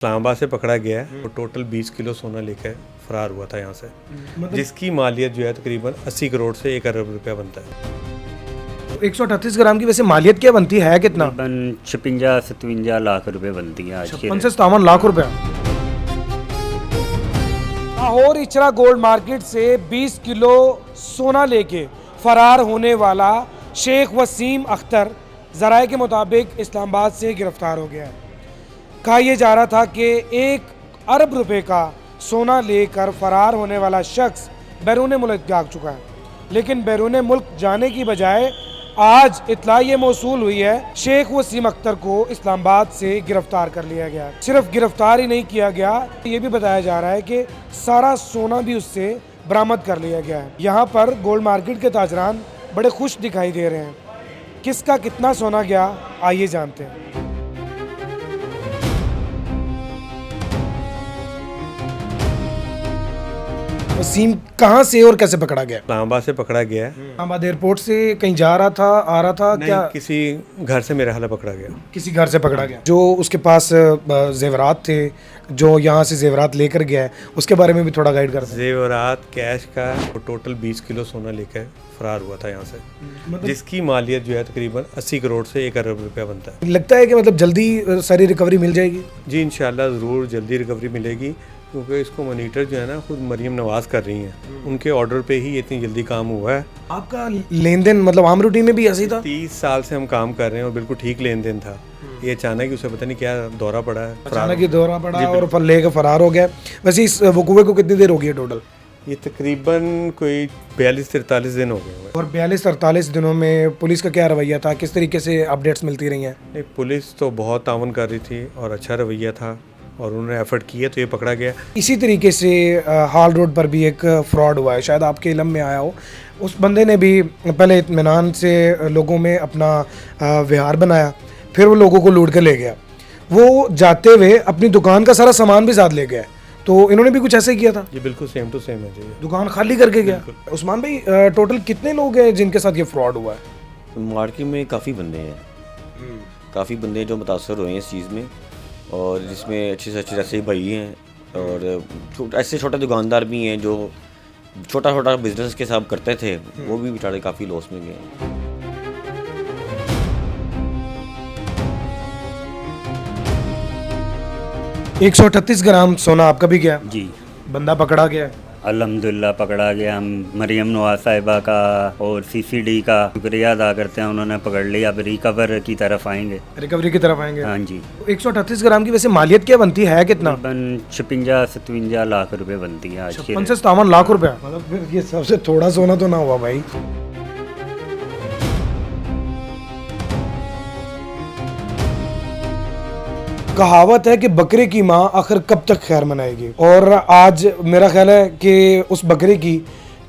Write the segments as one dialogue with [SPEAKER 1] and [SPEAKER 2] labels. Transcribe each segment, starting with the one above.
[SPEAKER 1] इस्लामाबाद से पकड़ा गया है और टोटल 20 किलो सोना लेकर फरार हुआ था यहाँ से, जिसकी मालियत जो है तकरीबन 80 करोड़ से 1 अरब रुपया बनता है।
[SPEAKER 2] 138 ग्राम की वैसे मालियत क्या बनती है कितना?
[SPEAKER 3] 56-57 लाख रुपए बनती है आज के
[SPEAKER 2] 56 लाख रुपया। लाहौर इचरा गोल्ड मार्केट से 20 किलो सोना लेके फरार होने वाला शेख वसीम अख्तर ज़राए के मुताबिक इस्लामाबाद से गिरफ्तार हो गया है। कहा यह जा रहा था कि 1 अरब रुपए का सोना लेकर फरार होने वाला शख्स बैरून मुल्क भाग चुका है, लेकिन बैरून मुल्क जाने की बजाय आज इत्तला ये मौसूल हुई है शेख वसीम अख्तर को इस्लामाबाद से गिरफ्तार कर लिया गया है। सिर्फ गिरफ्तार ही नहीं किया गया, ये भी बताया जा रहा है कि सारा सोना भी उससे बरामद कर लिया गया है। यहाँ पर गोल्ड मार्केट के ताजरान बड़े खुश दिखाई दे रहे हैं। किसका कितना सोना गया, आइए जानते हैं। वसीम कहाँ से और कैसे पकड़ा गया?
[SPEAKER 1] इस्लामाबाद से पकड़ा गया है।
[SPEAKER 2] इस्लामाबाद एयरपोर्ट से कहीं जा रहा था, आ रहा था?
[SPEAKER 1] नहीं,
[SPEAKER 2] क्या
[SPEAKER 1] किसी घर से मेरा हाल पकड़ा गया।
[SPEAKER 2] किसी घर से पकड़ा गया? जो उसके पास जेवरात थे, जो यहाँ से जेवरात लेकर गया है, उसके बारे में भी थोड़ा गाइड कर।
[SPEAKER 1] जेवरात कैश का और टोटल 20 किलो सोना लेकर फरार हुआ था यहाँ से, जिसकी मालियत जो है तकरीबन 80 करोड़ से 1 अरब रुपया बनता है।
[SPEAKER 2] लगता है कि मतलब जल्दी सारी रिकवरी मिल जाएगी?
[SPEAKER 1] जी इंशाल्लाह ज़रूर जल्दी रिकवरी मिलेगी, क्योंकि इसको मॉनिटर जो है ना खुद मरियम नवाज़ कर रही हैं। उनके ऑर्डर पे ही इतनी जल्दी काम हुआ है।
[SPEAKER 2] आपका लेन देन मतलब आम रूटीन में भी ऐसे ही था?
[SPEAKER 1] 30 साल से हम काम कर रहे हैं और बिल्कुल ठीक लेन देन था। ये अचानक ही उसे पता नहीं क्या दौरा पड़ा है,
[SPEAKER 2] अचानक ही दौरा पड़ा और लेकर फरार हो गया। वैसे इस वकूवे को कितनी देर हो गई है टोटल?
[SPEAKER 1] ये तकरीबन कोई 42-43 दिन हो गए।
[SPEAKER 2] और 42-43 दिनों में पुलिस का क्या रवैया था? किस तरीके से अपडेट्स मिलती रही हैं?
[SPEAKER 1] नहीं, पुलिस तो बहुत तावन कर रही थी और अच्छा रवैया था और उन्होंने एफर्ट किया तो ये पकड़ा गया।
[SPEAKER 2] इसी तरीके से हाल रोड पर भी एक फ्रॉड हुआ है, शायद आपके इल्म में आया हो। उस बंदे ने भी पहले इत्मीनान से लोगों में अपना व्यवहार बनाया, फिर वो लोगों को लूट कर ले गया। वो जाते हुए अपनी दुकान का सारा सामान भी साथ ले गया, तो इन्होंने भी कुछ ऐसे ही किया था?
[SPEAKER 1] ये बिल्कुल सेम टू सेम है जी।
[SPEAKER 2] दुकान खाली करके गया। उस्मान भाई, टोटल कितने लोग हैं जिनके साथ ये फ्रॉड हुआ है?
[SPEAKER 4] मार्केट में काफ़ी बंदे हैं, काफ़ी बंदे जो मुतासर हुए हैं इस चीज़ में, और जिसमें अच्छे से अच्छे ऐसे भाई हैं और ऐसे छोटे दुकानदार भी हैं जो छोटा छोटा बिजनेस के साथ करते थे, वो भी बेचारे काफ़ी लॉस में गए।
[SPEAKER 2] 138 ग्राम सोना आपका भी गया?
[SPEAKER 3] जी,
[SPEAKER 2] बंदा पकड़ा गया?
[SPEAKER 3] अल्हम्दुलिल्लाह पकड़ा गया। हम मरियम नवाज साहिबा का और सीसीडी का शुक्रिया अदा करते हैं, उन्होंने पकड़ लिया। अब रिकवर की तरफ आएंगे,
[SPEAKER 2] रिकवरी की तरफ आएंगे।
[SPEAKER 3] हाँ जी।
[SPEAKER 2] 138 ग्राम की वैसे मालियत क्या बनती है कितना?
[SPEAKER 3] 56-57 लाख रुपए बनती है आज के
[SPEAKER 2] 56 लाख रुपया। मतलब फिर ये सबसे थोड़ा सोना तो ना हुआ भाई। कहावत है कि बकरे की माँ आखिर कब तक खैर मनाएगी, और आज मेरा ख्याल है कि उस बकरे की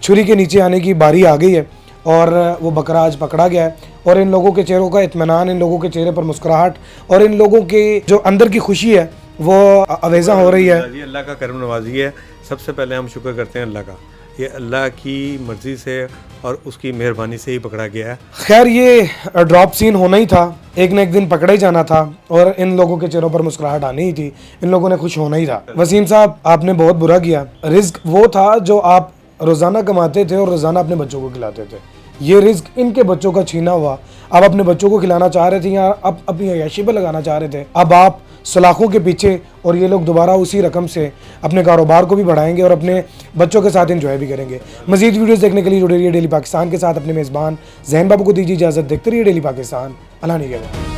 [SPEAKER 2] छुरी के नीचे आने की बारी आ गई है और वो बकरा आज पकड़ा गया है। और इन लोगों के चेहरों का इत्मीनान, इन लोगों के चेहरे पर मुस्कुराहट और इन लोगों के जो अंदर की खुशी है वो अवेजा हो रही है।
[SPEAKER 1] ये अल्लाह का करम नवाजी है। सबसे पहले हम शुक्र करते हैं अल्लाह का, ये अल्लाह की मर्जी से और उसकी मेहरबानी से ही पकड़ा गया है।
[SPEAKER 2] खैर ये ड्रॉप सीन होना ही था, एक न एक दिन पकड़ा ही जाना था और इन लोगों के चेहरों पर मुस्कुराहट आनी ही थी, इन लोगों ने खुश होना ही था। वसीम साहब, आपने बहुत बुरा किया। रिस्क वो था जो आप रोज़ाना कमाते थे और रोज़ाना अपने बच्चों को खिलाते थे। ये रिस्क इनके बच्चों का छीना हुआ। आप अपने बच्चों को खिलाना चाह रहे थे या आप अपनी अय्याशी पर लगाना चाह रहे थे। अब आप सलाखों के पीछे और ये लोग दोबारा उसी रकम से अपने कारोबार को भी बढ़ाएंगे और अपने बच्चों के साथ एंजॉय भी करेंगे। मजीद वीडियोस देखने के लिए जुड़े रहिए डेली पाकिस्तान के साथ। अपने मेज़बान ज़हन बाबू को दीजिए इजाज़त। देखते रहिए डेली पाकिस्तान। अल्लाह निगहबान।